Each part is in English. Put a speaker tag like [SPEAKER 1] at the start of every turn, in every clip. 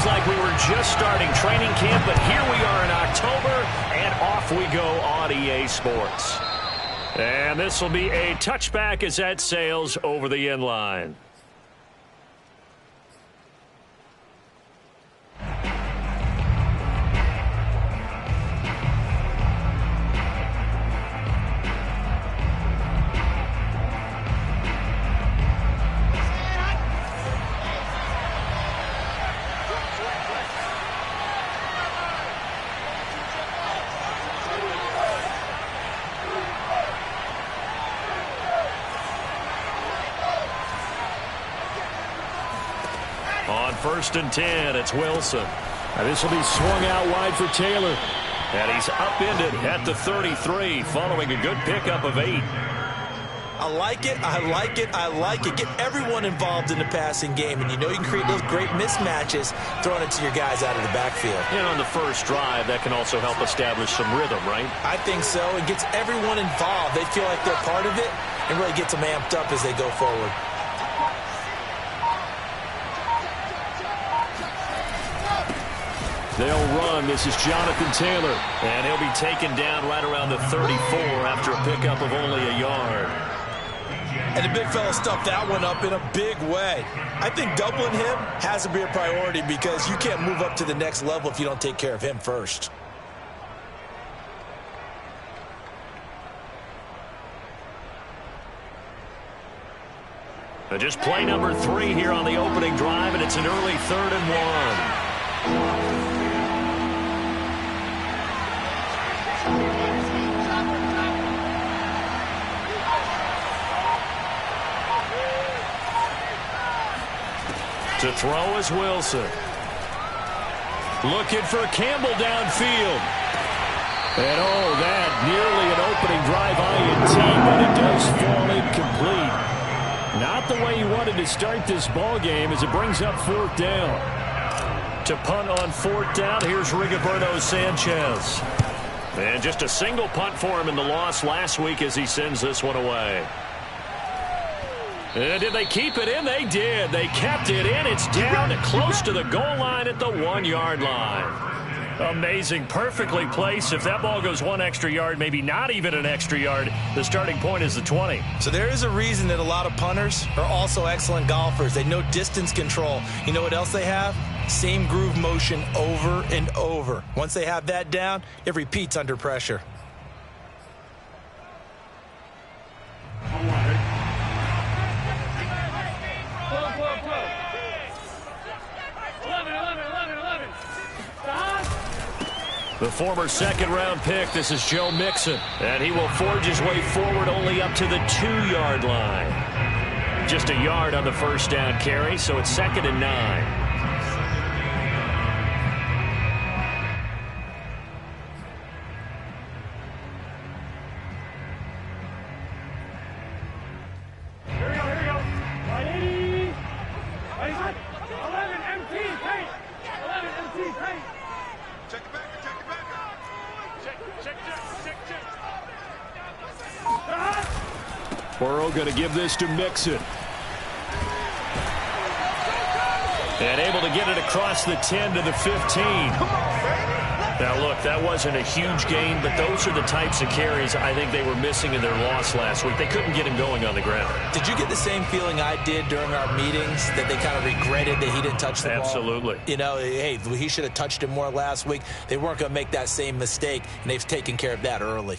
[SPEAKER 1] seems like we were just starting training camp, but here we are in October, and off we go on EA Sports. And this will be a touchback as that sails over the end line. On 1st and 10, it's Wilson. And this will be swung out wide for Taylor. And he's upended at the 33 following a good pickup of 8.
[SPEAKER 2] I like it, I like it, I like it. Get everyone involved in the passing game, and you know you can create those great mismatches throwing it to your guys out of the backfield.
[SPEAKER 1] And on the first drive, that can also help establish some rhythm, right?
[SPEAKER 2] I think so. It gets everyone involved. They feel like they're part of it and really gets them amped up as they go forward.
[SPEAKER 1] They'll run. This is Jonathan Taylor. And he'll be taken down right around the 34 after a pickup of only a yard.
[SPEAKER 2] And the big fella stuffed that one up in a big way. I think doubling him has to be a priority because you can't move up to the next level if you don't take care of him first.
[SPEAKER 1] Just play number 3 here on the opening drive, and it's an early 3rd and 1. To throw is Wilson. Looking for Campbell downfield. And oh, that nearly an opening drive INT, but it does fall incomplete. Not the way he wanted to start this ball game as it brings up 4th down. To punt on 4th down, here's Rigoberto Sanchez. And just a single punt for him in the loss last week as he sends this one away. And did they keep it in? They did. They kept it in. It's down close to the goal line at the 1-yard line. Amazing. Perfectly placed. If that ball goes 1 extra yard, maybe not even an extra yard, the starting point is the 20.
[SPEAKER 2] So there is a reason that a lot of punters are also excellent golfers. They know distance control. You know what else they have? Same groove motion over and over. Once they have that down, it repeats under pressure.
[SPEAKER 1] The former second-round pick, this is Joe Mixon. And he will forge his way forward only up to the 2-yard line. Just a yard on the first down carry, so it's 2nd and 9. Burrow going to give this to Mixon. And able to get it across the 10 to the 15. Now, look, that wasn't a huge gain, but those are the types of carries I think they were missing in their loss last week. They couldn't get him going on the ground.
[SPEAKER 2] Did you get the same feeling I did during our meetings, that they kind of regretted that he didn't touch the ball?
[SPEAKER 1] Absolutely.
[SPEAKER 2] You know, hey, he should have touched it more last week. They weren't going to make that same mistake, and they've taken care of that early.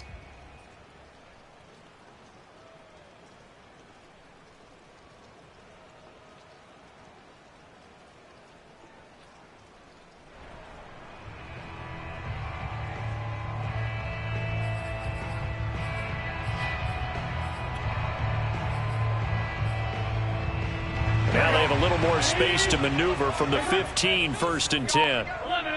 [SPEAKER 1] Now they have a little more space to maneuver from the 15, 1st and 10.
[SPEAKER 3] 11.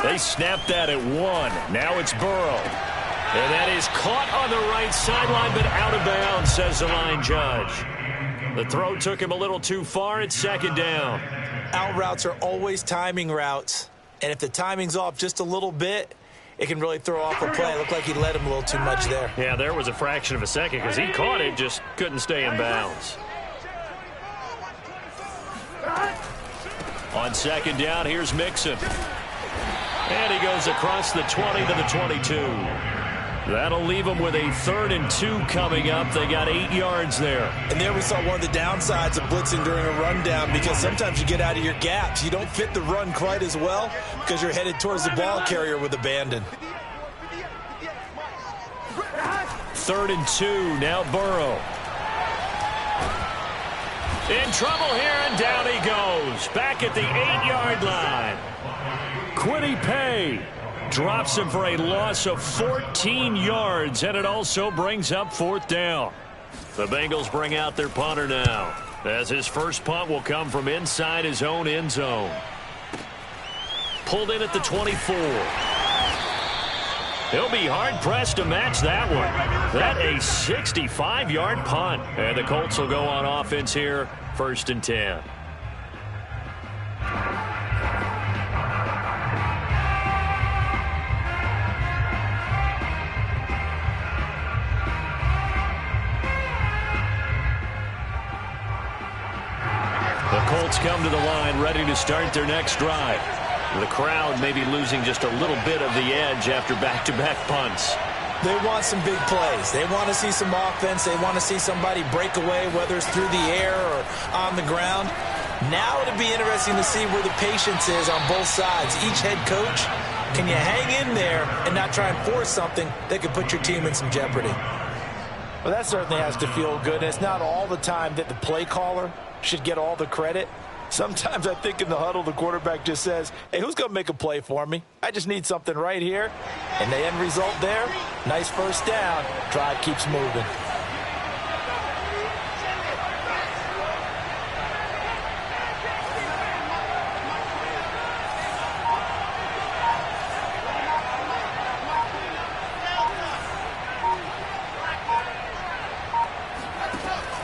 [SPEAKER 1] They snapped that at 1. Now it's Burrow. And that is caught on the right sideline, but out of bounds, says the line judge. The throw took him a little too far. It's 2nd down.
[SPEAKER 2] Out routes are always timing routes. And if the timing's off just a little bit, it can really throw off a play. It looked like he led him a little too much there.
[SPEAKER 1] Yeah, there was a fraction of a second because he caught it, just couldn't stay in bounds. On second down, here's Mixon. And he goes across the 20 to the 22. That'll leave them with a 3rd and 2 coming up. They got 8 yards there.
[SPEAKER 2] And there we saw one of the downsides of blitzing during a rundown, because sometimes you get out of your gaps. You don't fit the run quite as well because you're headed towards the ball carrier with abandon.
[SPEAKER 1] 3rd and 2. Now Burrow. In trouble here, and down he goes. Back at the 8-yard line. Quiddy Pay drops him for a loss of 14 yards, and it also brings up 4th down. The Bengals bring out their punter now, as his first punt will come from inside his own end zone. Pulled in at the 24. He'll be hard-pressed to match that one. That a 65-yard punt. And the Colts will go on offense here, 1st and 10. The Colts come to the line, ready to start their next drive. The crowd may be losing just a little bit of the edge after back-to-back punts.
[SPEAKER 2] They want some big plays. They want to see some offense. They want to see somebody break away, whether it's through the air or on the ground. Now it'll be interesting to see where the patience is on both sides. Each head coach, can you hang in there and not try and force something that could put your team in some jeopardy? Well, that certainly has to feel good. And it's not all the time that the play caller should get all the credit. Sometimes I think in the huddle, the quarterback just says, hey, who's going to make a play for me? I just need something right here. And the end result there, nice first down. Drive keeps moving.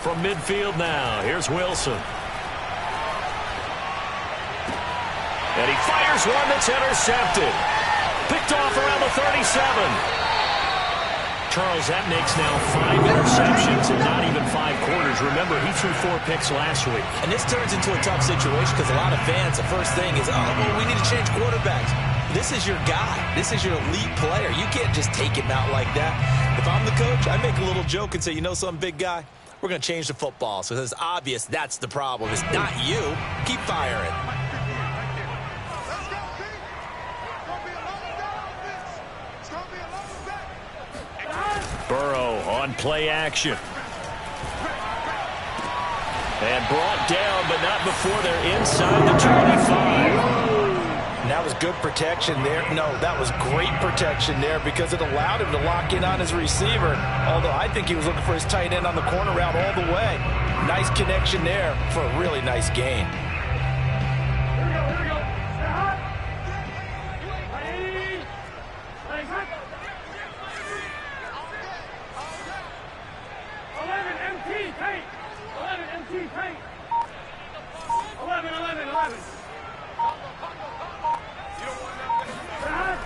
[SPEAKER 1] From midfield now, here's Wilson. And he fires one that's intercepted. Picked off around the 37. Charles, that makes now 5 interceptions in not even 5 quarters. Remember, he threw 4 picks last week.
[SPEAKER 2] And this turns into a tough situation because a lot of fans, the first thing is, oh, well, we need to change quarterbacks. This is your guy. This is your elite player. You can't just take him out like that. If I'm the coach, I make a little joke and say, you know something, big guy? We're going to change the football. So it's obvious that's the problem. It's not you. Keep firing.
[SPEAKER 1] Burrow on play action. And brought down, but not before they're inside the 25.
[SPEAKER 2] And that was good protection there. No, that was great protection there because it allowed him to lock in on his receiver. Although I think he was looking for his tight end on the corner route all the way. Nice connection there for a really nice gain.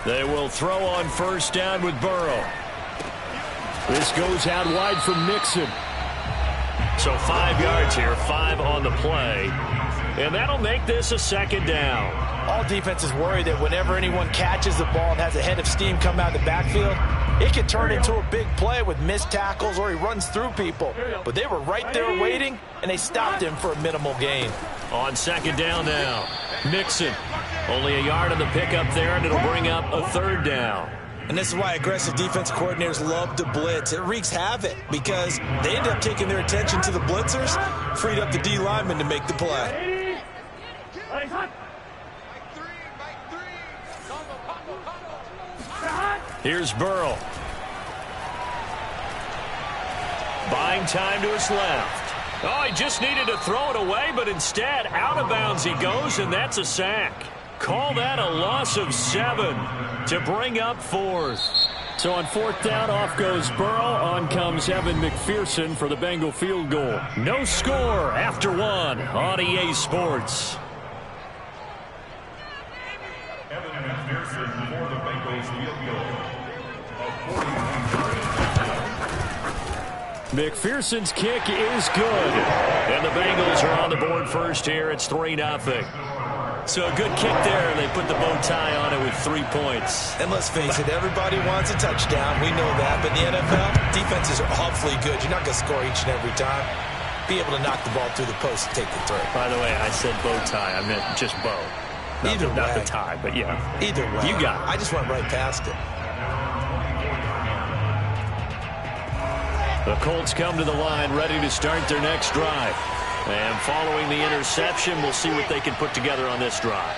[SPEAKER 1] They will throw on first down with Burrow. This goes out wide from Mixon. So 5 yards here, 5 on the play. And that'll make this a 2nd down.
[SPEAKER 2] All defenses worry that whenever anyone catches the ball and has a head of steam come out of the backfield, it can turn into a big play with missed tackles or he runs through people. But they were right there waiting, and they stopped him for a minimal gain.
[SPEAKER 1] On 2nd down now, Mixon. Only a yard on the pickup there, and it'll bring up a 3rd down.
[SPEAKER 2] And this is why aggressive defense coordinators love to blitz. It wreaks havoc because they end up taking their attention to the blitzers, freed up the D lineman to make the play.
[SPEAKER 1] Here's Burrow. Buying time to his left. Oh, he just needed to throw it away, but instead, out of bounds he goes, and that's a sack. Call that a loss of 7 to bring up 4th. So on 4th down, off goes Burrow. On comes Evan McPherson for the Bengal field goal. No score after 1 on EA Sports. McPherson's kick is good. And the Bengals are on the board first here. It's 3-0.
[SPEAKER 2] So a good kick there. They put the bow tie on it with 3 points. And let's face it, everybody wants a touchdown. We know that. But in the NFL, defenses are awfully good. You're not going to score each and every time. Be able to knock the ball through the post and take the throw.
[SPEAKER 1] By the way, I said bow tie. I meant just bow. Not the tie, but yeah.
[SPEAKER 2] Either way.
[SPEAKER 1] You got it.
[SPEAKER 2] I just went right past it.
[SPEAKER 1] The Colts come to the line ready to start their next drive. And following the interception, we'll see what they can put together on this drive.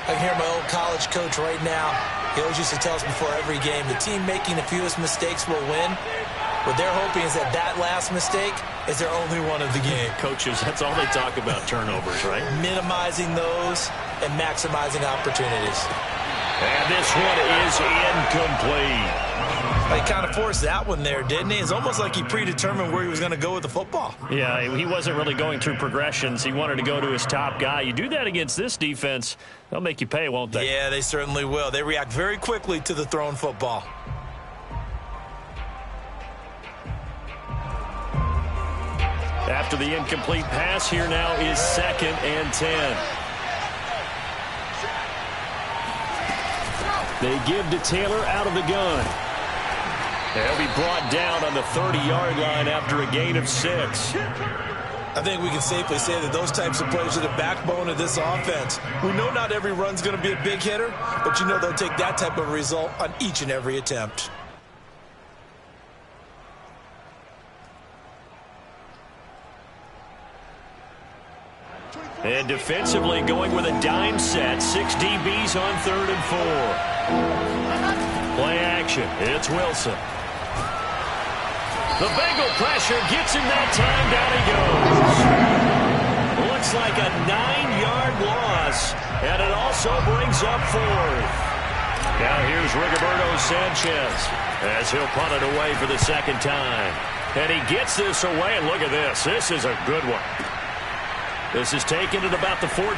[SPEAKER 2] I can hear my old college coach right now. He always used to tell us before every game, the team making the fewest mistakes will win. What they're hoping is that that last mistake is their only one of the game.
[SPEAKER 1] Coaches, that's all they talk about, turnovers, right?
[SPEAKER 2] Minimizing those and maximizing opportunities.
[SPEAKER 1] And this one is incomplete.
[SPEAKER 2] He kind of forced that one there, didn't he? It's almost like he predetermined where he was going to go with the football.
[SPEAKER 1] Yeah, he wasn't really going through progressions. He wanted to go to his top guy. You do that against this defense, they'll make you pay, won't they?
[SPEAKER 2] Yeah, they certainly will. They react very quickly to the thrown football.
[SPEAKER 1] After the incomplete pass, here now is 2nd and 10. They give to Taylor out of the gun. They'll be brought down on the 30-yard line after a gain of 6.
[SPEAKER 2] I think we can safely say that those types of plays are the backbone of this offense. We know not every run's going to be a big hitter, but you know they'll take that type of result on each and every attempt.
[SPEAKER 1] And defensively going with a dime set. 6 DBs on 3rd and 4. Play action. It's Wilson. The Bengal pressure gets him that time. Down he goes. Looks like a 9-yard loss. And it also brings up 4th. Now here's Rigoberto Sanchez as he'll punt it away for the 2nd time. And he gets this away. And look at this. This is a good one. This is taken at about the 14.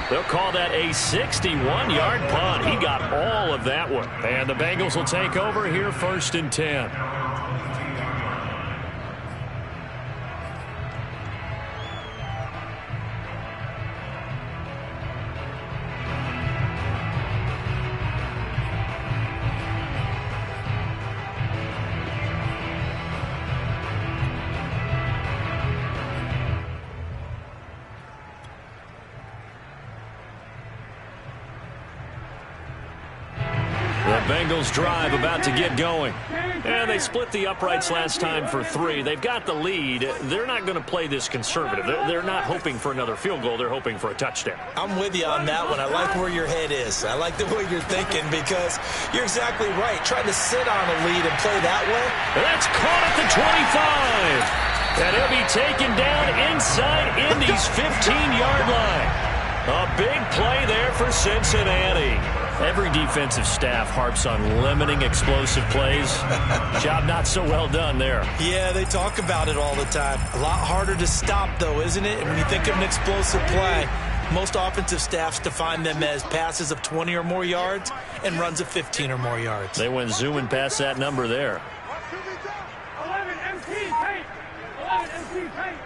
[SPEAKER 1] They'll call that a 61-yard punt. He got all of that one. And the Bengals will take over here 1st and 10. Bengals drive about to get going. And they split the uprights last time for 3. They've got the lead. They're not going to play this conservative. They're not hoping for another field goal. They're hoping for a touchdown.
[SPEAKER 2] I'm with you on that one. I like where your head is. I like the way you're thinking because you're exactly right. Trying to sit on a lead and play that way.
[SPEAKER 1] That's caught at the 25. And he'll be taken down inside Indy's 15-yard line. A big play there for Cincinnati. Every defensive staff harps on limiting explosive plays. Job not so well done there.
[SPEAKER 2] Yeah, they talk about it all the time. A lot harder to stop, though, isn't it? And when you think of an explosive play, most offensive staffs define them as passes of 20 or more yards and runs of 15 or more yards.
[SPEAKER 1] They went zooming past that number there.
[SPEAKER 3] 11 MP paint. 11 MP paint.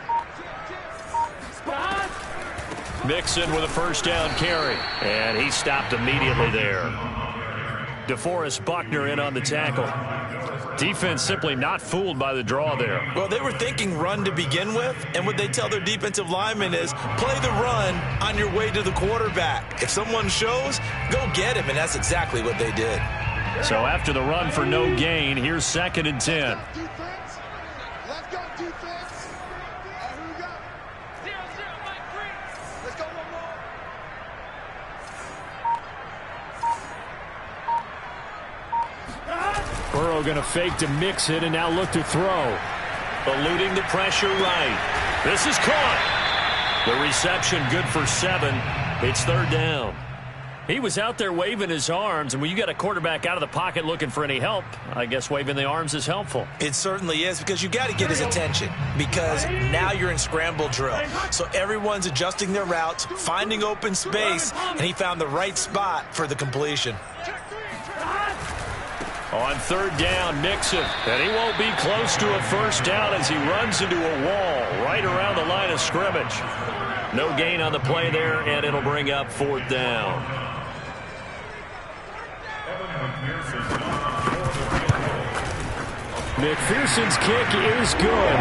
[SPEAKER 1] Mixon with a 1st down carry. And he stopped immediately there. DeForest Buckner in on the tackle. Defense simply not fooled by the draw there.
[SPEAKER 2] Well, they were thinking run to begin with, and what they tell their defensive linemen is play the run on your way to the quarterback. If someone shows, go get him, and that's exactly what they did.
[SPEAKER 1] So after the run for no gain, here's 2nd and 10.
[SPEAKER 3] Let's go, defense. Who we got? 0-0, Mike Green. Let's go one more.
[SPEAKER 1] Burrow going to fake to mix it and now look to throw. Eluding the pressure right. This is caught. The reception good for 7. It's 3rd down. He was out there waving his arms, and when you got a quarterback out of the pocket looking for any help, I guess waving the arms is helpful.
[SPEAKER 2] It certainly is, because you got to get his attention, because now you're in scramble drill. So everyone's adjusting their routes, finding open space, and he found the right spot for the completion.
[SPEAKER 1] On third down, Mixon, and he won't be close to a first down as he runs into a wall right around the line of scrimmage. No gain on the play there, and it'll bring up fourth down. McPherson's kick is good.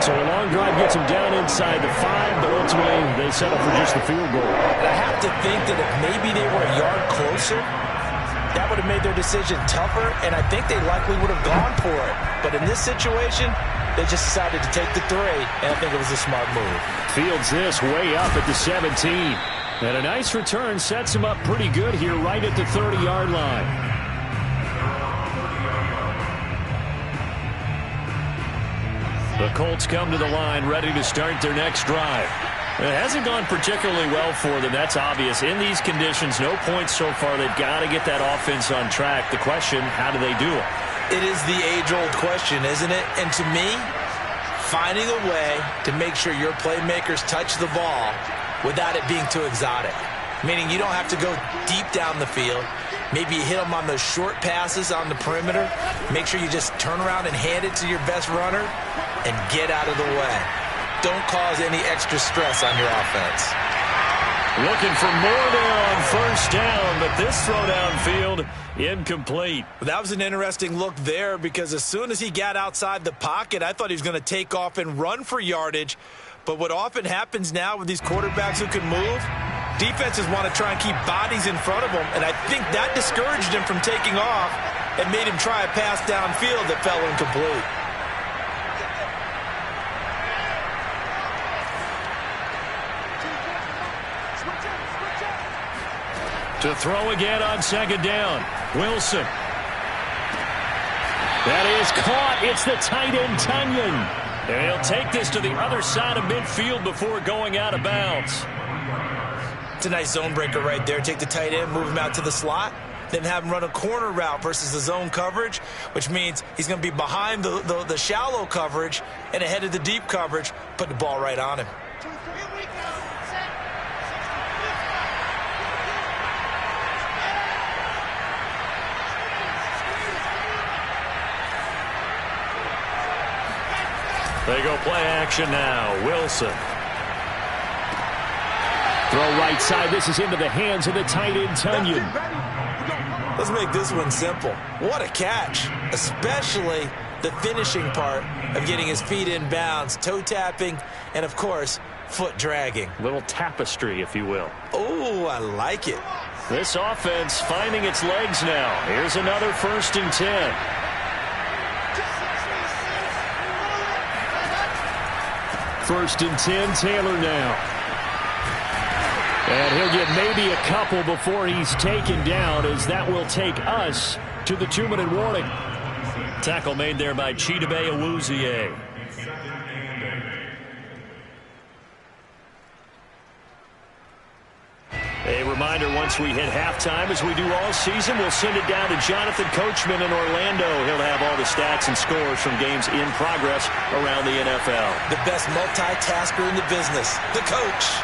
[SPEAKER 1] So a long drive gets him down inside the 5, but ultimately they settle for just the field goal.
[SPEAKER 2] And I have to think that if maybe they were a yard closer, that would have made their decision tougher, and I think they likely would have gone for it. But in this situation, they just decided to take the 3, and I think it was a smart move.
[SPEAKER 1] Fields this way up at the 17. And a nice return sets him up pretty good here right at the 30-yard line. The Colts come to the line ready to start their next drive. It hasn't gone particularly well for them. That's obvious. In these conditions, no points so far. They've got to get that offense on track. The question, how do they do it?
[SPEAKER 2] It is the age-old question, isn't it? And to me, finding a way to make sure your playmakers touch the ball without it being too exotic. Meaning you don't have to go deep down the field. Maybe you hit them on those short passes on the perimeter. Make sure you just turn around and hand it to your best runner and get out of the way. Don't cause any extra stress on your offense.
[SPEAKER 1] Looking for more there on first down, but this throw downfield incomplete.
[SPEAKER 2] That was an interesting look there, because as soon as he got outside the pocket, I thought he was going to take off and run for yardage. But what often happens now with these quarterbacks who can move, defenses want to try and keep bodies in front of them, and I think that discouraged him from taking off and made him try a pass downfield that fell incomplete.
[SPEAKER 1] To throw again on second down, Wilson. That is caught. It's the tight end, Tunyon. And he'll take this to the other side of midfield before going out of bounds.
[SPEAKER 2] It's a nice zone breaker right there. Take the tight end, move him out to the slot, then have him run a corner route versus the zone coverage, which means he's going to be behind the shallow coverage and ahead of the deep coverage. Put the ball right on him.
[SPEAKER 1] They go play action now. Wilson. Throw right side. This is into the hands of the tight end, Tunyon.
[SPEAKER 2] Let's make this one simple. What a catch, especially the finishing part of getting his feet in bounds, toe tapping, and, of course, foot dragging.
[SPEAKER 1] Little tapestry, if you will.
[SPEAKER 2] Oh, I like it.
[SPEAKER 1] This offense finding its legs now. Here's another 1st and 10. First and 10, Taylor now. And he'll get maybe a couple before he's taken down, as that will take us to the 2-minute warning. Tackle made there by Chidobe Awuzie. A reminder, once we hit halftime, as we do all season, we'll send it down to Jonathan Coachman in Orlando. He'll have all the stats and scores from games in progress around the NFL.
[SPEAKER 2] The best multitasker in the business, the coach.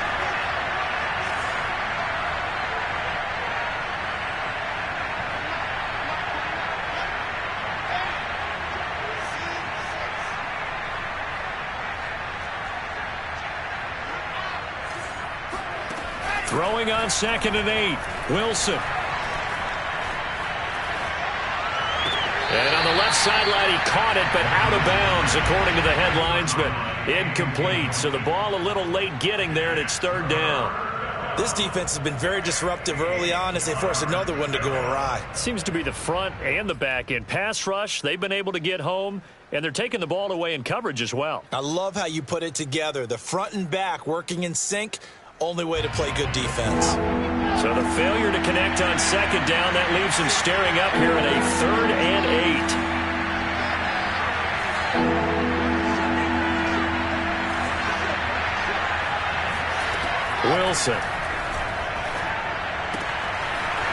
[SPEAKER 1] Throwing on 2nd and 8, Wilson. And on the left sideline, he caught it, but out of bounds, according to the headlines, but incomplete. So the ball a little late getting there, and it's 3rd down.
[SPEAKER 2] This defense has been very disruptive early on as they force another one to go awry.
[SPEAKER 1] Seems to be the front and the back end. Pass rush, they've been able to get home, and they're taking the ball away in coverage as well.
[SPEAKER 2] I love how you put it together. The front and back working in sync. Only way to play good defense.
[SPEAKER 1] So the failure to connect on 2nd down, that leaves him staring up here at a 3rd and 8. Wilson.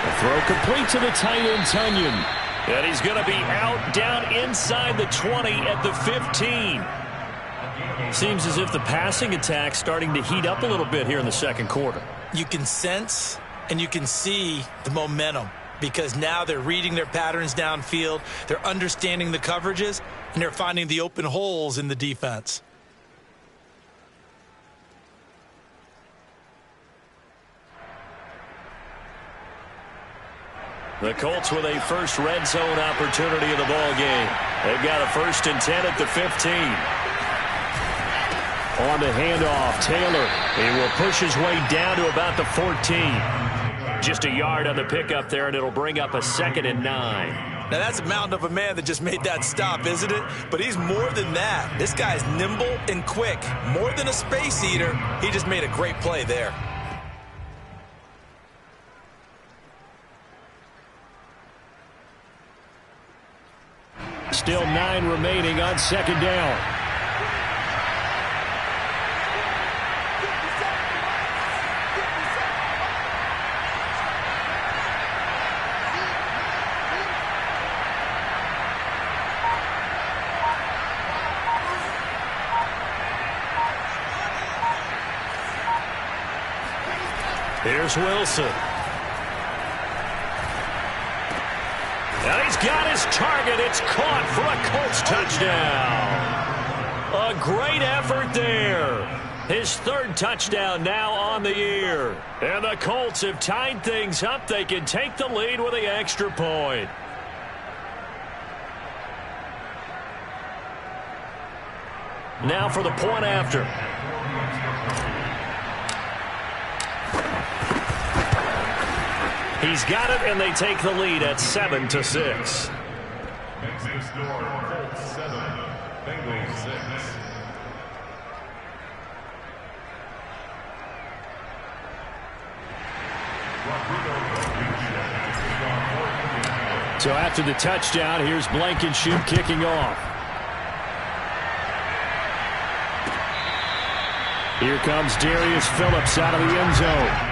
[SPEAKER 1] The throw complete to the tight end, Tunyon. And he's going to be out down inside the 20 at the 15. Seems as if the passing attack's starting to heat up a little bit here in the second quarter.
[SPEAKER 2] You can sense and you can see the momentum because now they're reading their patterns downfield, they're understanding the coverages, and they're finding the open holes in the defense.
[SPEAKER 1] The Colts with a first red zone opportunity in the ball game. They've got a 1st and 10 at the 15. On the handoff, Taylor. He will push his way down to about the 14. Just a yard on the pickup there, and it'll bring up a 2nd and 9.
[SPEAKER 2] Now, that's a mountain of a man that just made that stop, isn't it? But he's more than that. This guy's nimble and quick. More than a space eater, he just made a great play there.
[SPEAKER 1] Still 9 remaining on 2nd down.
[SPEAKER 2] Here's Wilson.
[SPEAKER 1] And he's got his target. It's caught for a Colts touchdown. A great effort there. His 3rd touchdown now on the year. And the Colts have tied things up. They can take the lead with the extra point. Now for the point after. He's got it, and they take the lead at 7-6.
[SPEAKER 4] Next score, Colts 7, Bengals 6.
[SPEAKER 1] So after the touchdown, here's Blankenship kicking off. Here comes Darius Phillips out of the end zone.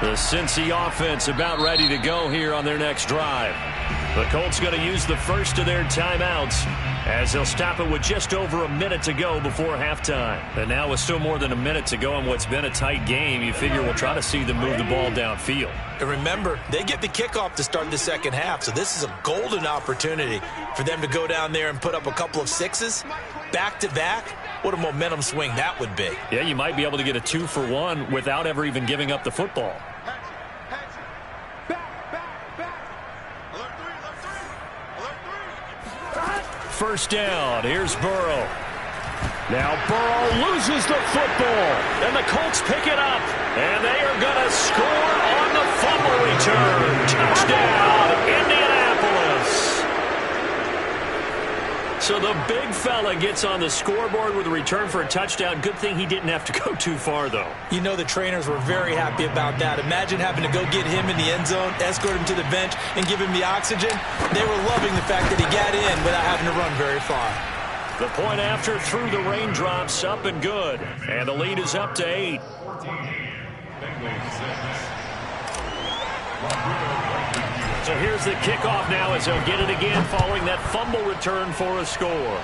[SPEAKER 1] The Cincy offense about ready to go here on their next drive. The Colts going to use the first of their timeouts as they'll stop it with just over a minute to go before halftime. And now with still more than a minute to go in what's been a tight game, you figure we'll try to see them move the ball downfield.
[SPEAKER 2] And remember, they get the kickoff to start the second half, so this is a golden opportunity for them to go down there and put up a couple of 6s back-to-back. What a momentum swing that would be.
[SPEAKER 1] Yeah, you might be able to get a 2-for-1 without ever even giving up the football. First down. Here's Burrow. Now Burrow loses the football, and the Colts pick it up, and they are going to score on the fumble return. Touchdown, Indianapolis. So the big fella gets on the scoreboard with a return for a touchdown. Good thing he didn't have to go too far, though.
[SPEAKER 2] You know the trainers were very happy about that. Imagine having to go get him in the end zone, escort him to the bench, and give him the oxygen. They were loving the fact that he got in without having to run very far.
[SPEAKER 1] The point after through the raindrops, up and good. And the lead is up to 8. So here's the kickoff now as they'll get it again following that fumble return for a score.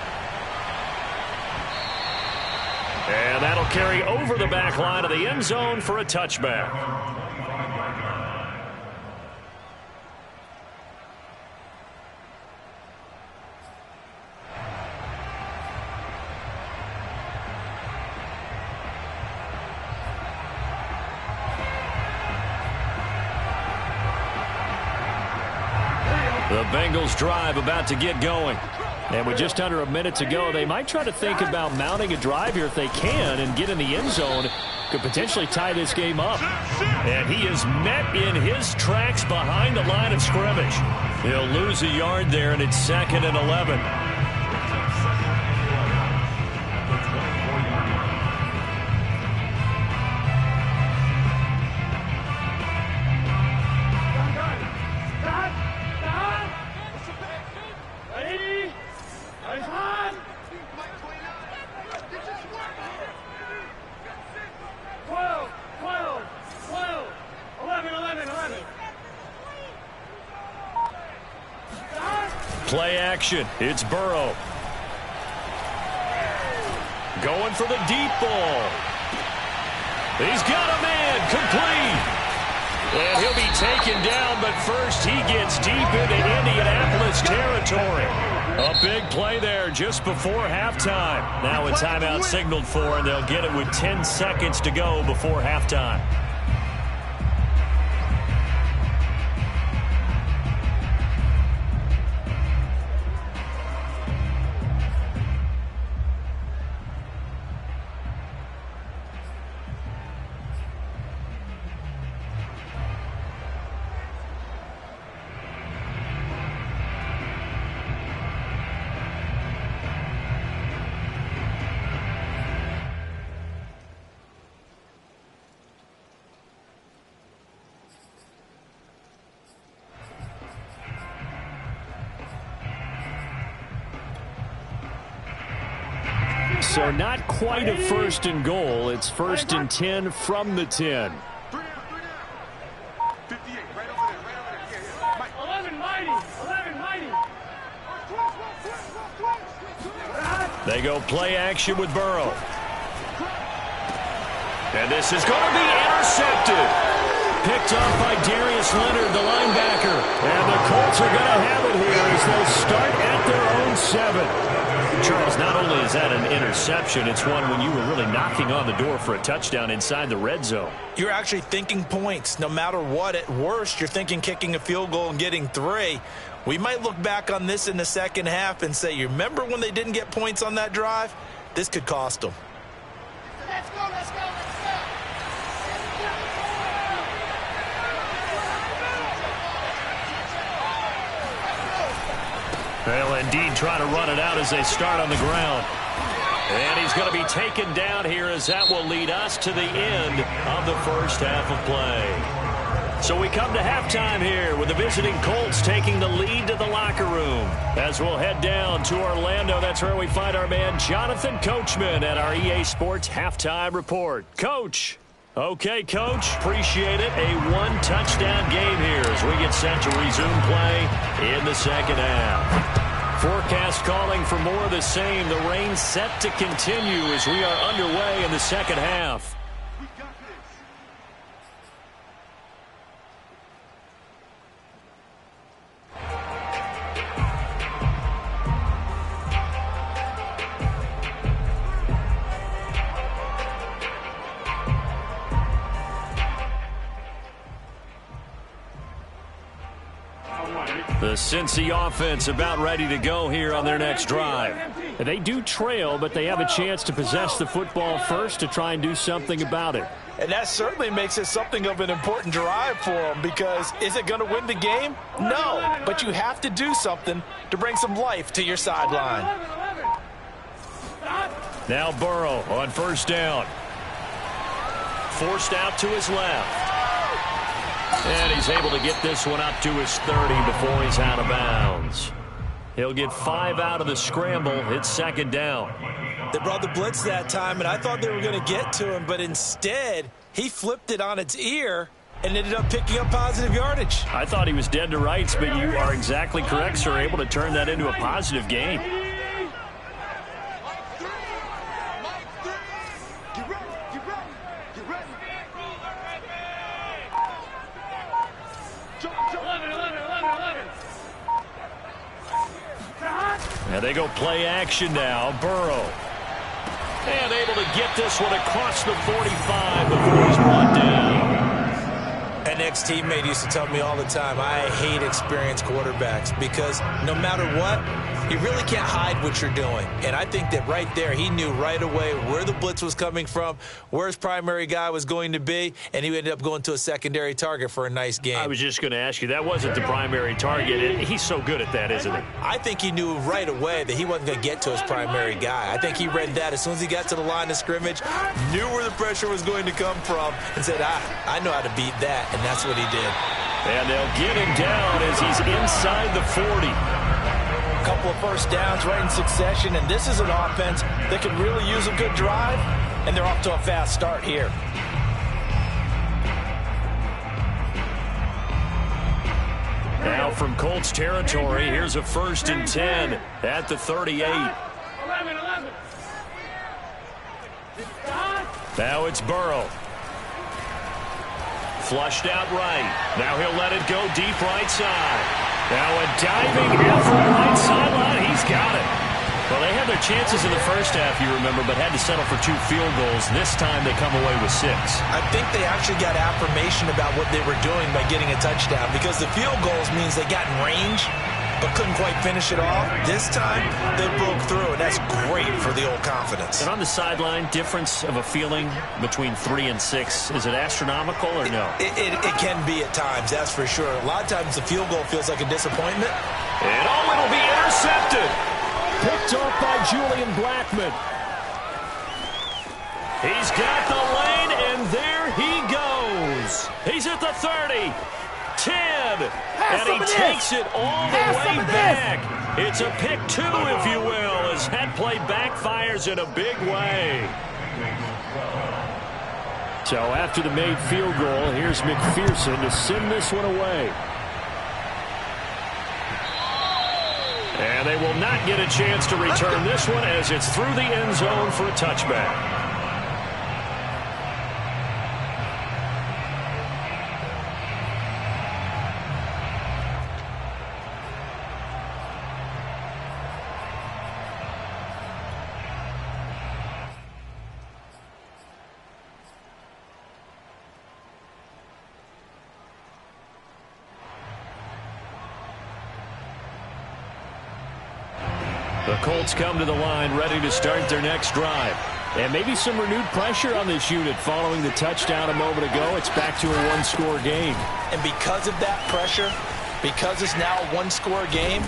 [SPEAKER 1] And that'll carry over the back line of the end zone for a touchback. The Bengals drive about to get going. And with just under a minute to go, they might try to think about mounting a drive here if they can and get in the end zone. Could potentially tie this game up. And he is met in his tracks behind the line of scrimmage. He'll lose a yard there, and it's 2nd and 11. Play action. It's Burrow. Going for the deep ball. He's got a man. Complete. And he'll be taken down, but first he gets deep into Indianapolis territory. A big play there just before halftime. Now a timeout signaled for, and they'll get it with 10 seconds to go before halftime. So not quite a 1st and goal. It's 1st and 10 from the 10.
[SPEAKER 3] 11 mighty.
[SPEAKER 1] They go play action with Burrow. And this is going to be intercepted. Picked up by Darius Leonard, the linebacker. And the Colts are going to have it here as they'll start at their own 7. Charles, not only is that an interception, it's one when you were really knocking on the door for a touchdown inside the red zone.
[SPEAKER 2] You're actually thinking points. No matter what, at worst, you're thinking kicking a field goal and getting 3. We might look back on this in the second half and say, you remember when they didn't get points on that drive? This could cost them.
[SPEAKER 3] Let's go.
[SPEAKER 1] They'll indeed try to run it out as they start on the ground. And he's going to be taken down here as that will lead us to the end of the first half of play. So we come to halftime here with the visiting Colts taking the lead to the locker room. As we'll head down to Orlando, that's where we find our man Jonathan Coachman at our EA Sports Halftime Report. Coach. Okay, Coach, appreciate it. A 1-touchdown game here as we get set to resume play in the second half. Forecast calling for more of the same. The rain set to continue as we are underway in the second half. The Cincy offense about ready to go here on their next drive. They do trail, but they have a chance to possess the football first to try and do something about it.
[SPEAKER 2] And that certainly makes it something of an important drive for them, because is it going to win the game? No, but you have to do something to bring some life to your sideline.
[SPEAKER 1] Now Burrow on first down. Forced out to his left. And he's able to get this one up to his 30 before he's out of bounds. He'll get 5 out of the scramble. It's second down.
[SPEAKER 2] They brought the blitz that time, and I thought they were going to get to him, but instead he flipped it on its ear and ended up picking up positive yardage.
[SPEAKER 1] I thought he was dead to rights, but you are exactly correct, sir. Able to turn that into a positive gain. And they go play action now. Burrow. And able to get this one across the 45 before he's brought down.
[SPEAKER 2] An ex-teammate used to tell me all the time, I hate experienced quarterbacks because no matter what, You really can't hide what you're doing. And I think that right there, he knew right away where the blitz was coming from, where his primary guy was going to be, and he ended up going to a secondary target for a nice game.
[SPEAKER 1] I was just going to ask you, that wasn't the primary target. He's so good at that, isn't he?
[SPEAKER 2] I think he knew right away that he wasn't going to get to his primary guy. I think he read that as soon as he got to the line of scrimmage, knew where the pressure was going to come from, and said, I know how to beat that, and that's what he did.
[SPEAKER 1] And they'll get him down as he's inside the 40.
[SPEAKER 2] A couple of first downs right in succession, and this is an offense that could really use a good drive, and they're off to a fast start here.
[SPEAKER 1] Now from Colts territory, here's a 1st and 10 at the 38. Now it's Burrow. Flushed out right. Now he'll let it go deep right side. Now a diving effort right sideline. He's got it. Well, they had their chances in the first half, you remember, but had to settle for 2 field goals. This time they come away with 6.
[SPEAKER 2] I think they actually got affirmation about what they were doing by getting a touchdown, because the field goals means they got in range but couldn't quite finish it off. This time they broke through, and that's great for the old confidence.
[SPEAKER 1] And on the sideline, difference of a feeling between 3 and 6, is it astronomical or no?
[SPEAKER 2] It can be at times, that's for sure. A lot of times the field goal feels like a disappointment.
[SPEAKER 1] And it'll be intercepted. Picked off by Julian Blackman. He's got the lane, and there he goes. He's at the 30, 10, and he takes it all the way back. It's a pick 2, if you will, as that play backfires in a big way. So after the made field goal, here's McPherson to send this one away. And they will not get a chance to return this one as it's through the end zone for a touchback. The Colts come to the line ready to start their next drive. And maybe some renewed pressure on this unit following the touchdown a moment ago. It's back to a 1-score game.
[SPEAKER 2] And because of that pressure, because it's now a 1-score game,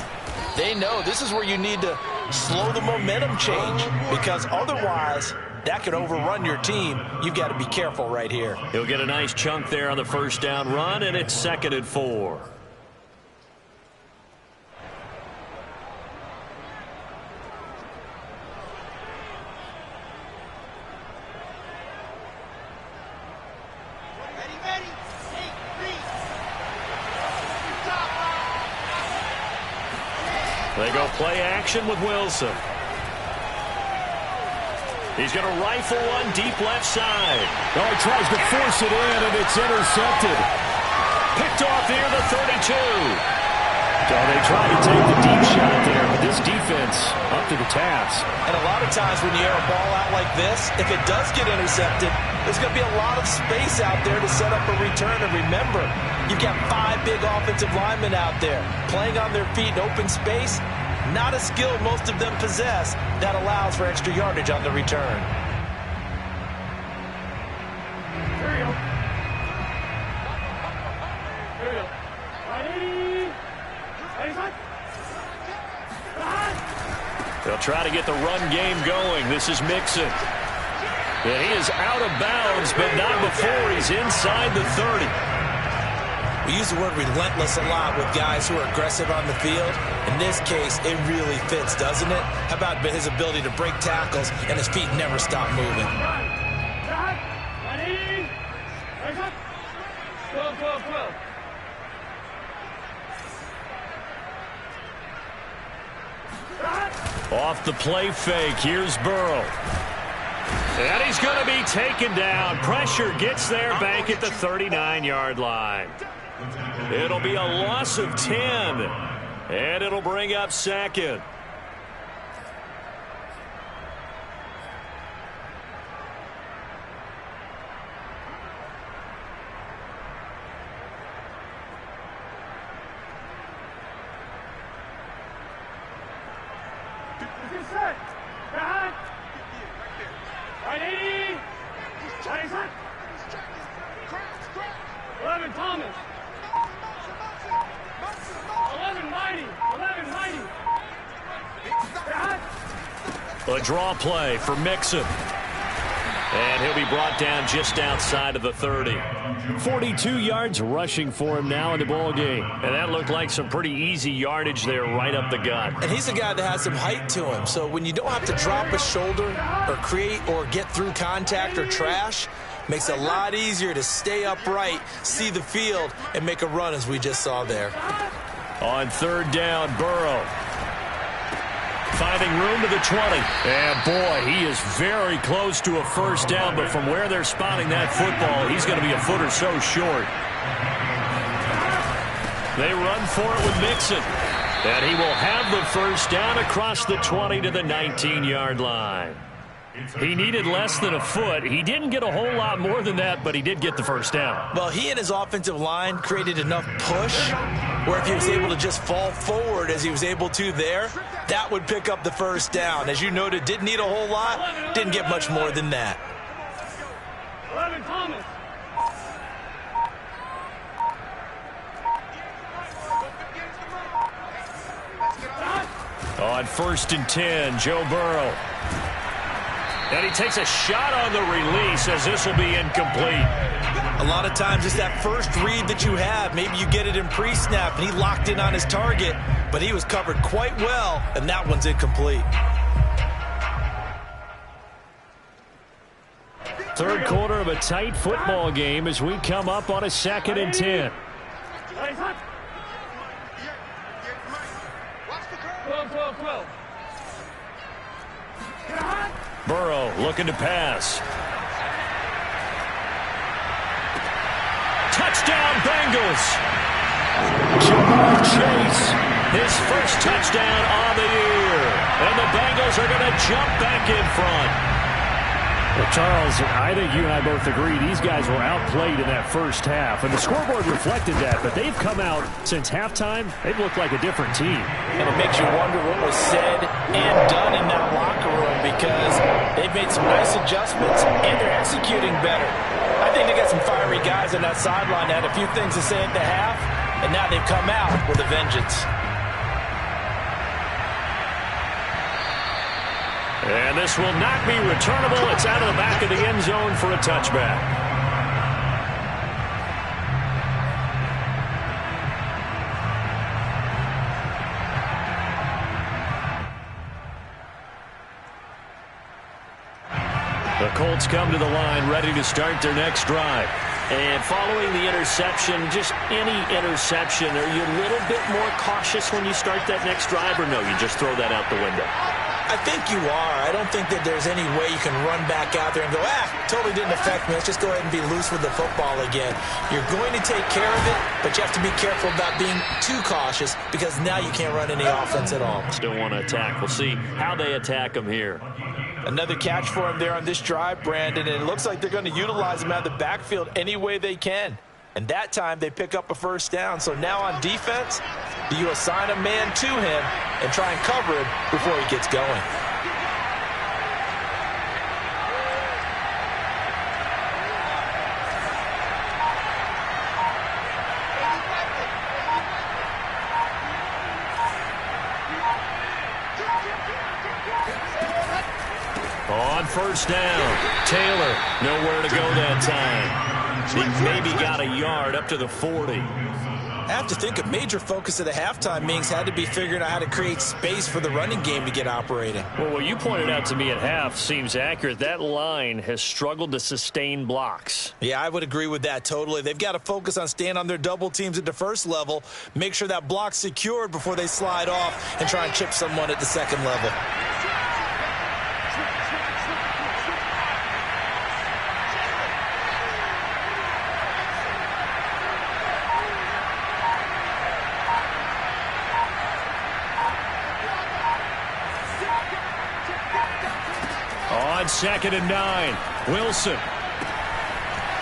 [SPEAKER 2] they know this is where you need to slow the momentum change, because otherwise that could overrun your team. You've got to be careful right here.
[SPEAKER 1] He'll get a nice chunk there on the first down run, and it's 2nd and 4. They go play action with Wilson. He's going to rifle one deep left side. Oh, he tries to force it in, and it's intercepted. Picked off near the 32. So they try to take the deep shot there, but this defense up to the task.
[SPEAKER 2] And a lot of times when you air a ball out like this, if it does get intercepted, there's going to be a lot of space out there to set up a return. And remember, you've got 5 big offensive linemen out there playing on their feet in open space. Not a skill most of them possess that allows for extra yardage on the return.
[SPEAKER 1] They'll try to get the run game going. This is Mixon. And he is out of bounds, but not before he's inside the 30.
[SPEAKER 2] We use the word relentless a lot with guys who are aggressive on the field. In this case, it really fits, doesn't it? How about his ability to break tackles and his feet never stop moving?
[SPEAKER 1] Off the play fake, here's Burrow. And he's going to be taken down. Pressure gets there back at the 39-yard line. It'll be a loss of 10, and it'll bring up 2nd. A draw play for Mixon. And he'll be brought down just outside of the 30. 42 yards rushing for him now in the ball game. And that looked like some pretty easy yardage there right up the gut.
[SPEAKER 2] And he's a guy that has some height to him. So when you don't have to drop a shoulder or create or get through contact or trash, makes it a lot easier to stay upright, see the field, and make a run as we just saw there.
[SPEAKER 1] On third down, Burrow. Finding room to the 20. And, boy, he is very close to a first down, but from where they're spotting that football, he's going to be a foot or so short. They run for it with Mixon. And he will have the first down across the 20 to the 19-yard line. He needed less than a foot. He didn't get a whole lot more than that, but he did get the first down.
[SPEAKER 2] Well, he and his offensive line created enough push where if he was able to just fall forward as he was able to there, that would pick up the first down. As you noted, didn't need a whole lot, didn't get much more than that.
[SPEAKER 1] On first and 10, Joe Burrow. And he takes a shot on the release as this will be incomplete.
[SPEAKER 2] A lot of times it's that first read that you have. Maybe you get it in pre-snap, and he locked in on his target, but he was covered quite well, and that one's incomplete.
[SPEAKER 1] Third quarter of a tight football game as we come up on a 2nd and 10. Burrow looking to pass. Touchdown, Bengals. Jamar Chase, his first touchdown on the year. And the Bengals are going to jump back in front. Well, Charles, I think you and I both agree these guys were outplayed in that first half. And the scoreboard reflected that, but they've come out since halftime. They've looked like a different team.
[SPEAKER 2] And it makes you wonder what was said and done in that locker room because they've made some nice adjustments and they're executing better. I think they got some fiery guys on that sideline that had a few things to say at the half, and now they've come out with a vengeance.
[SPEAKER 1] And this will not be returnable. It's out of the back of the end zone for a touchback. The Colts come to the line ready to start their next drive. And following the interception, just any interception, are you a little bit more cautious when you start that next drive, or no, you just throw that out the window?
[SPEAKER 2] I think you are. I don't think that there's any way you can run back out there and go, totally didn't affect me. Let's just go ahead and be loose with the football again. You're going to take care of it, but you have to be careful about being too cautious because now you can't run any offense at all.
[SPEAKER 1] Still want to attack. We'll see how they attack them here.
[SPEAKER 2] Another catch for him there on this drive, Brandon, and it looks like they're going to utilize him out of the backfield any way they can. And that time they pick up a first down. So now on defense, do you assign a man to him and try and cover him before he gets going?
[SPEAKER 1] On first down, Taylor nowhere to go that time. He maybe got a yard up to the 40.
[SPEAKER 2] I have to think a major focus of the halftime meetings had to be figuring out how to create space for the running game to get operating.
[SPEAKER 1] Well, what you pointed out to me at half seems accurate. That line has struggled to sustain blocks.
[SPEAKER 2] Yeah, I would agree with that totally. They've got to focus on staying on their double teams at the first level, make sure that block's secured before they slide off and try and chip someone at the second level.
[SPEAKER 1] On 2nd and 9, Wilson.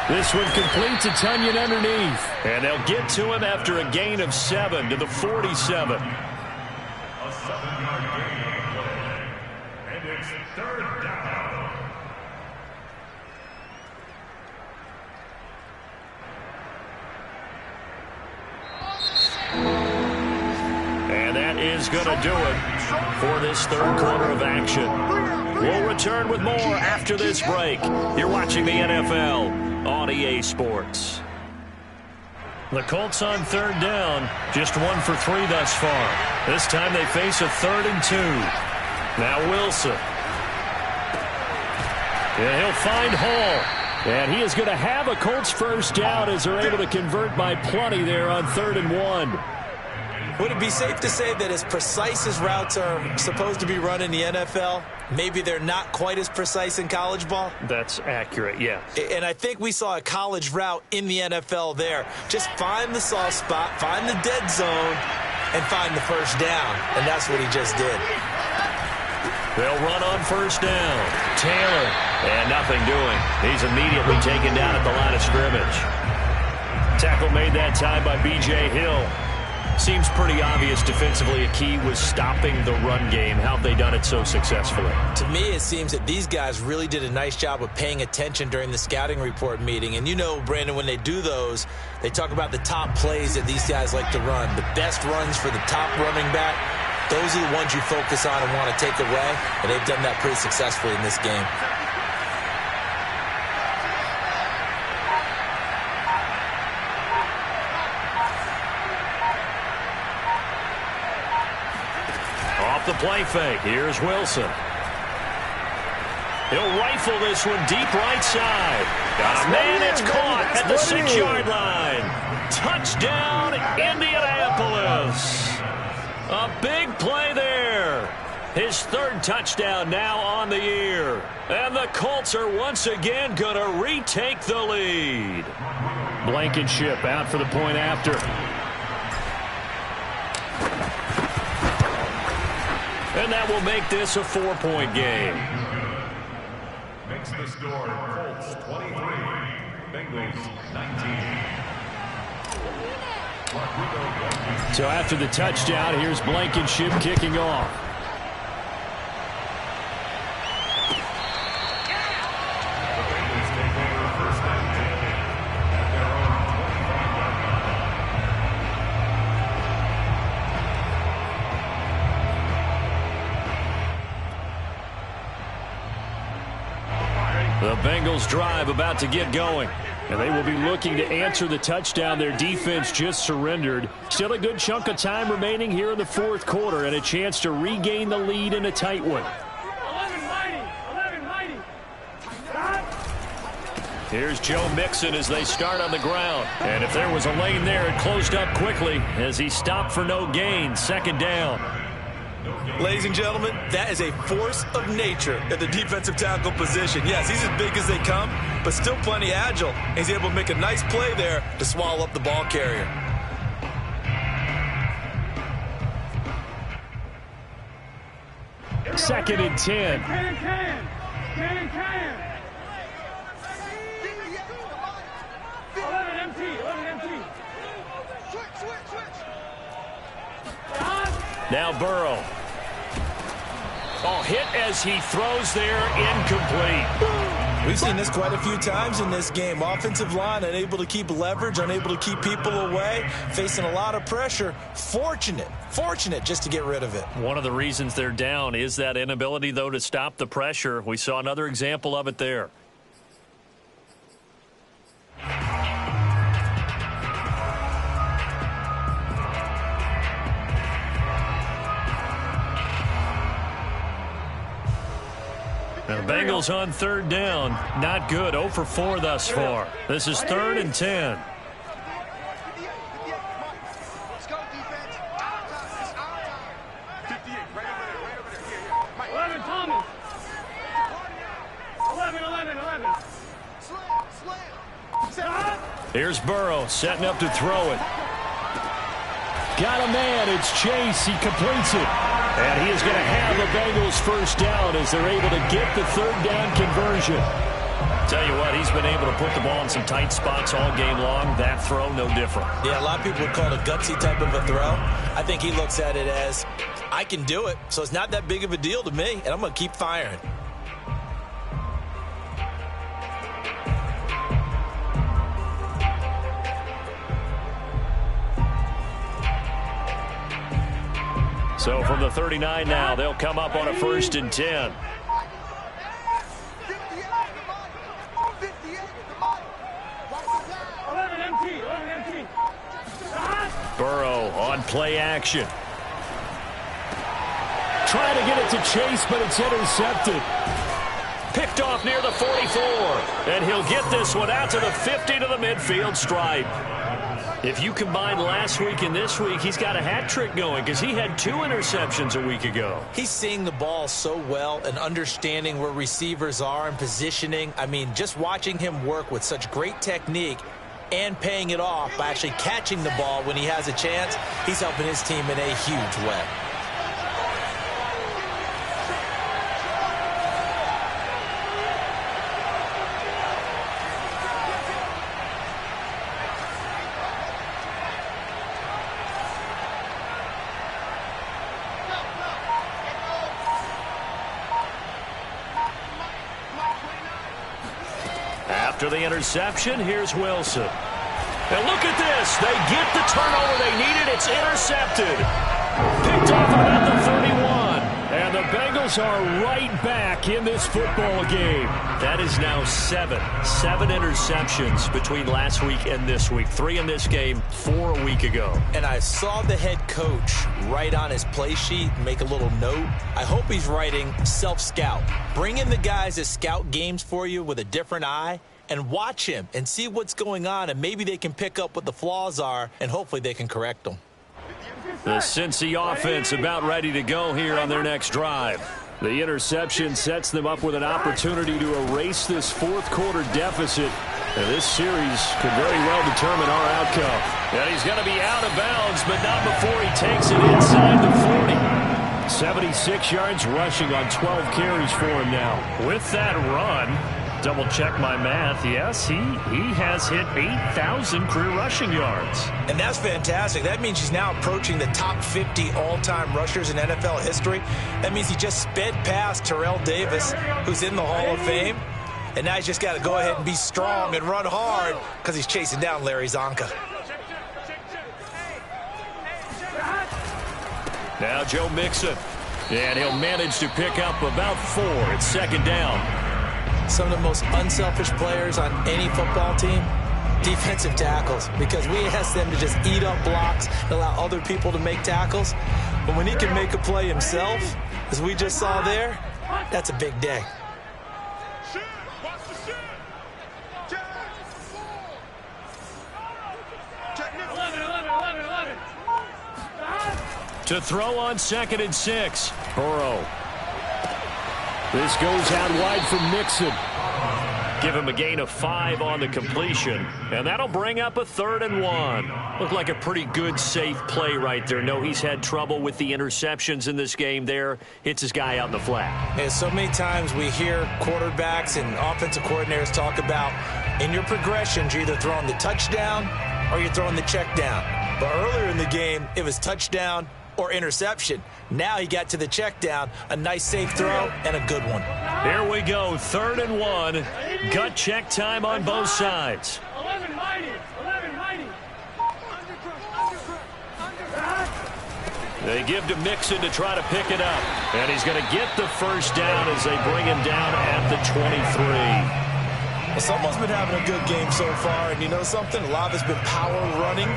[SPEAKER 1] This one complete to Tunyon underneath. And they'll get to him after a gain of 7 to the 47.
[SPEAKER 4] A 7-yard gain on the play. And it's third down.
[SPEAKER 1] And that is going to do it for this third quarter of action. We'll return with more after this break. You're watching the NFL on EA Sports. The Colts on third down, just 1 for 3 thus far. This time they face a 3rd and 2. Now Wilson. And he'll find Hall. And he is going to have a Colts first down as they're able to convert by plenty there on 3rd and 1.
[SPEAKER 2] Would it be safe to say that as precise as routes are supposed to be run in the NFL, maybe they're not quite as precise in college ball?
[SPEAKER 1] That's accurate, yeah.
[SPEAKER 2] And I think we saw a college route in the NFL there. Just find the soft spot, find the dead zone, and find the first down. And that's what he just did.
[SPEAKER 1] They'll run on first down. Taylor, and nothing doing. He's immediately taken down at the line of scrimmage. Tackle made that time by B.J. Hill. Seems pretty obvious defensively a key was stopping the run game. How have they done it so successfully?
[SPEAKER 2] To me, it seems that these guys really did a nice job of paying attention during the scouting report meeting. And you know, Brandon, when they do those, they talk about the top plays that these guys like to run. The best runs for the top running back, those are the ones you focus on and want to take away. And they've done that pretty successfully in this game.
[SPEAKER 1] The play fake. Here's Wilson. He'll rifle this one deep right side. Man, it's caught at the 6-yard line. Touchdown, Indianapolis. A big play there. His 3rd touchdown now on the year. And the Colts are once again going to retake the lead. Blankenship out for the point after. And that will make this a 4-point game.
[SPEAKER 4] Makes the score Colts 23, Bengals 19.
[SPEAKER 1] So after the touchdown, here's Blankenship kicking off.
[SPEAKER 4] The Bengals take over first and 10 at their own 25-yard line.
[SPEAKER 1] The Bengals drive about to get going. And they will be looking to answer the touchdown their defense just surrendered. Still a good chunk of time remaining here in the 4th quarter and a chance to regain the lead in a tight one.
[SPEAKER 3] 11
[SPEAKER 1] Here's Joe Mixon as they start on the ground. And if there was a lane there, it closed up quickly as he stopped for no gain. 2nd down.
[SPEAKER 2] Ladies and gentlemen, that is a force of nature at the defensive tackle position. Yes, he's as big as they come, but still plenty agile. He's able to make a nice play there to swallow up the ball carrier.
[SPEAKER 1] Second and 10.
[SPEAKER 3] Can. 11 empty. Switch.
[SPEAKER 1] Now Burrow. Oh, hit as he throws there, incomplete.
[SPEAKER 2] We've seen this quite a few times in this game. Offensive line unable to keep leverage, unable to keep people away, facing a lot of pressure. Fortunate just to get rid of it.
[SPEAKER 1] One of the reasons they're down is that inability, though, to stop the pressure. We saw another example of it there. The Bengals on 3rd down. Not good. 0 for 4 thus far. This is 3rd and 10.
[SPEAKER 3] Let's go, defense. It's our time. 58, right over there. 11, Thomas. 11. Slam.
[SPEAKER 1] Here's Burrow setting up to throw it. Got a man. It's Chase. He completes it. And he is going to have the Bengals first down as they're able to get the 3rd down conversion. Tell you what, he's been able to put the ball in some tight spots all game long. That throw, no different.
[SPEAKER 2] Yeah, a lot of people would call it a gutsy type of a throw. I think he looks at it as, I can do it, so it's not that big of a deal to me, and I'm going to keep firing.
[SPEAKER 1] So from the 39 now, they'll come up on a 1st and 10. Burrow on play action. Trying to get it to Chase, but it's intercepted. Picked off near the 44. And he'll get this one out to the 50 to the midfield stripe. If you combine last week and this week, he's got a hat trick going because he had 2 interceptions a week ago.
[SPEAKER 2] He's seeing the ball so well and understanding where receivers are and positioning. I mean, just watching him work with such great technique and paying it off by actually catching the ball when he has a chance, he's helping his team in a huge way.
[SPEAKER 1] After the interception, here's Wilson. And look at this. They get the turnover they needed. It's intercepted. Picked off at about the 31. And the Bengals are right back in this football game. That is now 7 interceptions between last week and this week. 3 in this game, 4 a week ago.
[SPEAKER 2] And I saw the head coach write on his play sheet, make a little note. I hope he's writing self-scout. Bring in the guys that scout games for you with a different eye and watch him and see what's going on, and maybe they can pick up what the flaws are, and hopefully they can correct them.
[SPEAKER 1] The Cincy offense about ready to go here on their next drive. The interception sets them up with an opportunity to erase this fourth-quarter deficit. And this series could very well determine our outcome. And he's going to be out of bounds, but not before he takes it inside the 40. 76 yards rushing on 12 carries for him now. With that run, double check my math. Yes, he has hit 8,000 career rushing yards.
[SPEAKER 2] And that's fantastic. That means he's now approaching the top 50 all-time rushers in NFL history. That means he just sped past Terrell Davis, who's in the Hall of Fame. And now he's just got to go ahead and be strong and run hard because he's chasing down Larry Zonka.
[SPEAKER 1] Now Joe Mixon. And he'll manage to pick up about 4. It's second down.
[SPEAKER 2] Some of the most unselfish players on any football team, defensive tackles, because we ask them to just eat up blocks and allow other people to make tackles. But when he can make a play himself, as we just saw there, that's a big day.
[SPEAKER 1] To throw on 2nd and 6. Burrow. This goes out wide for Mixon. Give him a gain of 5 on the completion. And that'll bring up a 3rd and 1. Looked like a pretty good, safe play right there. No, he's had trouble with the interceptions in this game there. Hits his guy out in the flat.
[SPEAKER 2] And so many times we hear quarterbacks and offensive coordinators talk about in your progressions, you're either throwing the touchdown or you're throwing the check down. But earlier in the game, it was touchdown or interception. Now he got to the check down, a nice safe throw and a good one.
[SPEAKER 1] Here we go, 3rd and 1. Gut check time on both sides.
[SPEAKER 5] 11 mighty.
[SPEAKER 1] They give to Mixon to try to pick it up. And he's going to get the first down as they bring him down at the 23.
[SPEAKER 2] Well, someone's been having a good game so far, and you know something? A lot of it's been power running.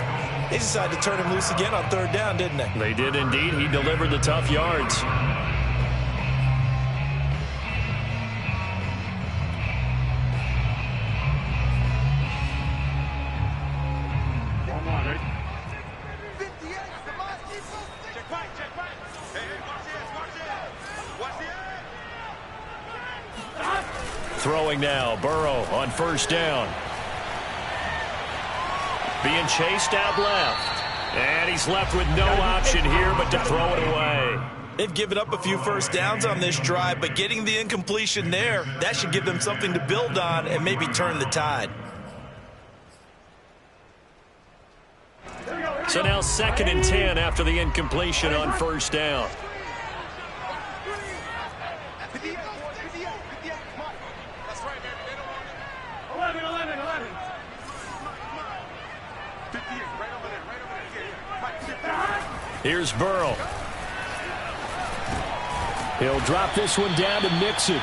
[SPEAKER 2] They decided to turn him loose again on 3rd down, didn't they?
[SPEAKER 1] They did indeed. He delivered the tough yards. Throwing now, Burrow on 1st down. Being chased out left. And he's left with no option here but to throw it away.
[SPEAKER 2] They've given up a few first downs on this drive, but getting the incompletion there, that should give them something to build on and maybe turn the tide.
[SPEAKER 1] So now 2nd and 10 after the incompletion on 1st down. Here's Burrow. He'll drop this one down to Mixon.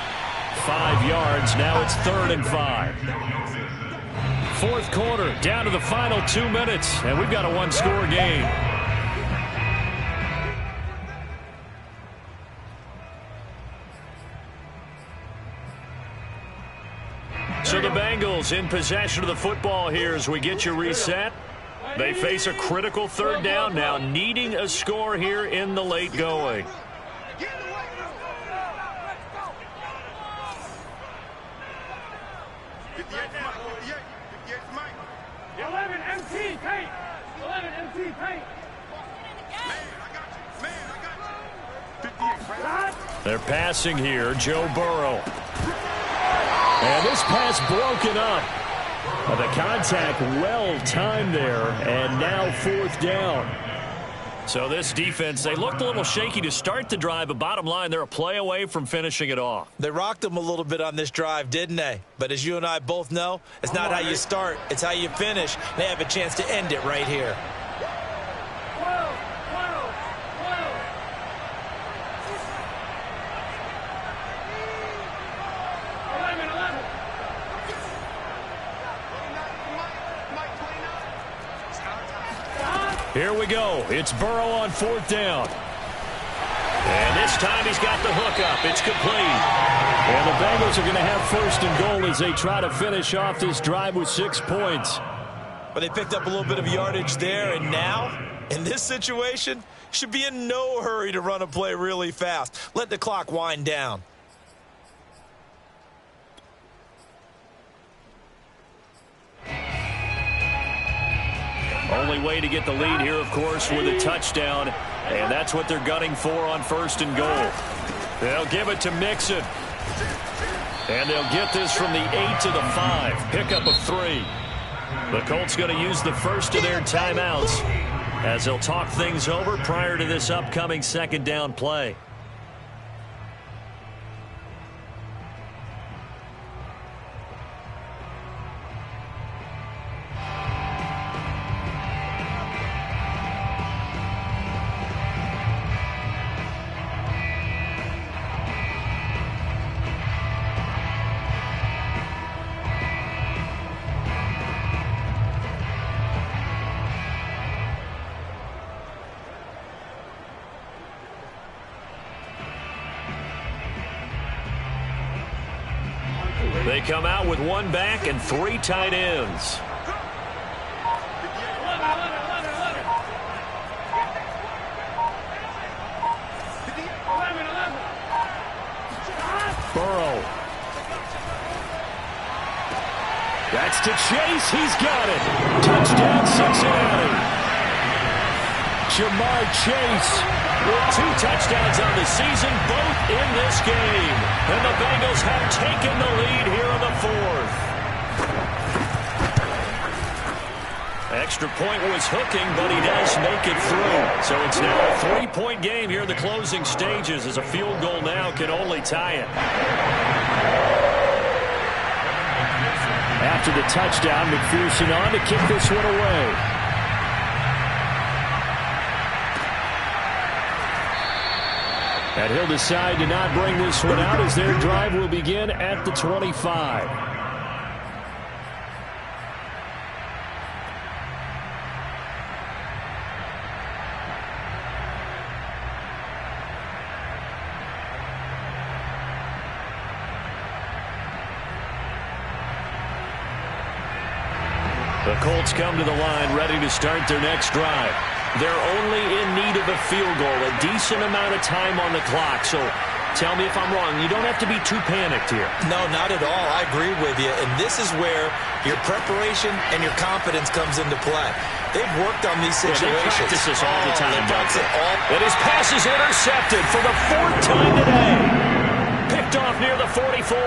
[SPEAKER 1] 5 yards. Now it's 3rd and 5. fourth quarter, down to the final 2 minutes, and we've got a one-score game. So the Bengals in possession of the football here as we get you reset. They face a critical third down now, needing a score here in the late going. They're passing here, Joe Burrow. And this pass broken up. The contact well timed there, and now fourth down. So this defense, they looked a little shaky to start the drive, but bottom line, they're a play away from finishing it off.
[SPEAKER 2] They rocked them a little bit on this drive, didn't they? But as you and I both know, it's not how you start, it's how you finish. They have a chance to end it right here.
[SPEAKER 1] Here we go. It's Burrow on fourth down. And this time he's got the hook up. It's complete. And the Bengals are going to have first and goal as they try to finish off this drive with 6 points.
[SPEAKER 2] But they picked up a little bit of yardage there, and now, in this situation, should be in no hurry to run a play really fast. Let the clock wind down.
[SPEAKER 1] Only way to get the lead here, of course, with a touchdown. And that's what they're gunning for on first and goal. They'll give it to Mixon. And they'll get this from the 8 to the 5. Pickup of 3. The Colts going to use the first of their timeouts as they'll talk things over prior to this upcoming second down play. They come out with one back and 3 tight ends. Burrow. That's to Chase. He's got it. Touchdown, Cincinnati. Jamar Chase with 2 touchdowns on the season, both in this game. And the Bengals have taken the lead here in the fourth. Extra point was hooking, but he does make it through. So it's now a 3-point game here in the closing stages, as a field goal now can only tie it. After the touchdown, McPherson on to kick this one away. And he'll decide to not bring this one out as their drive will begin at the 25. The Colts come to the line ready to start their next drive. They're only in need of a field goal, a decent amount of time on the clock. So tell me if I'm wrong. You don't have to be too panicked here.
[SPEAKER 2] No, not at all. I agree with you. And this is where your preparation and your confidence comes into play. They've worked on these situations.
[SPEAKER 1] They practice this all the time.
[SPEAKER 2] And
[SPEAKER 1] his pass is intercepted for the 4th time today. Picked off near the 44.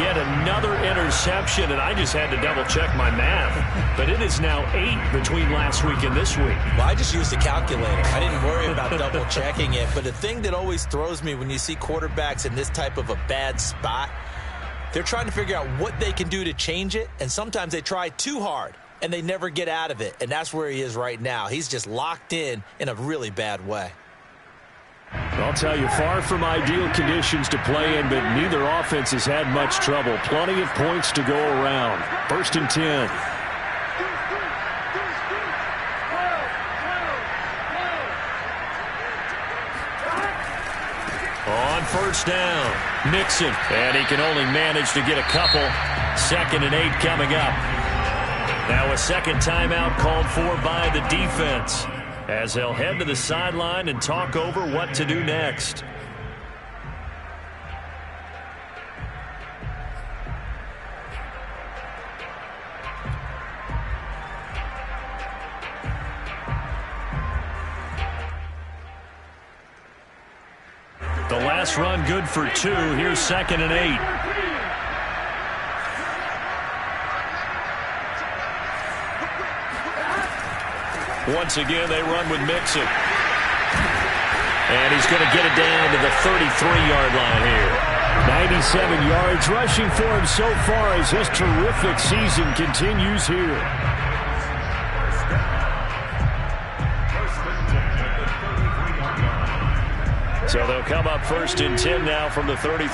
[SPEAKER 1] Yet another interception, and I just had to double-check my math. But it is now 8 between last week and this week.
[SPEAKER 2] Well, I just used a calculator. I didn't worry about double-checking it. But the thing that always throws me when you see quarterbacks in this type of a bad spot, they're trying to figure out what they can do to change it, and sometimes they try too hard, and they never get out of it. And that's where he is right now. He's just locked in a really bad way.
[SPEAKER 1] I'll tell you, far from ideal conditions to play in, but neither offense has had much trouble. Plenty of points to go around. 1st and 10. On 1st down, Mixon, and he can only manage to get a couple. 2nd and 8 coming up. Now a second timeout called for by the defense, as they'll head to the sideline and talk over what to do next. The last run good for 2. Here's 2nd and 8. Once again, they run with Mixon. And he's going to get it down to the 33-yard line here. 97 yards rushing for him so far as his terrific season continues here. So they'll come up 1st and 10 now from the 33.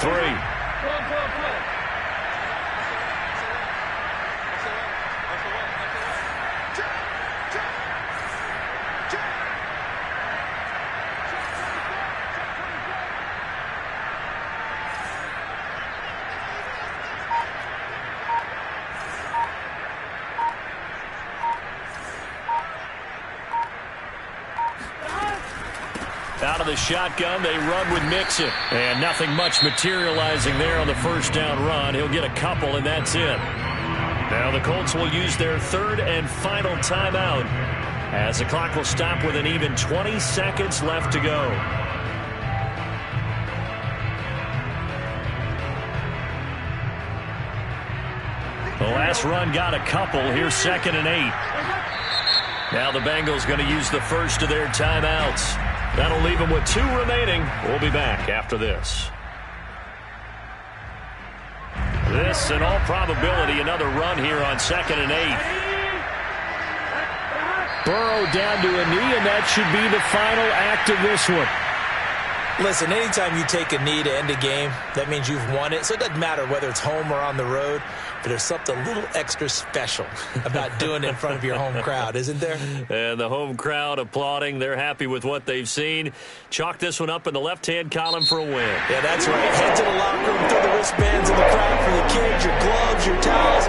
[SPEAKER 1] Out of the shotgun, they run with Mixon. And nothing much materializing there on the 1st down run. He'll get a couple, and that's it. Now the Colts will use their 3rd and final timeout, as the clock will stop with an even 20 seconds left to go. The last run got a couple. Here's 2nd and 8. Now the Bengals going to use the first of their timeouts. That'll leave them with 2 remaining. We'll be back after this. This, in all probability, another run here on 2nd and 8. Burrow down to a knee, and that should be the final act of this one.
[SPEAKER 2] Listen, anytime you take a knee to end a game, that means you've won it. So it doesn't matter whether it's home or on the road, but there's something a little extra special about doing it in front of your home crowd, isn't there?
[SPEAKER 1] And the home crowd applauding. They're happy with what they've seen. Chalk this one up in the left-hand column for a win.
[SPEAKER 2] Yeah, that's right. Head to the locker room, throw the wristbands in the crowd for the kids, your gloves, your towels.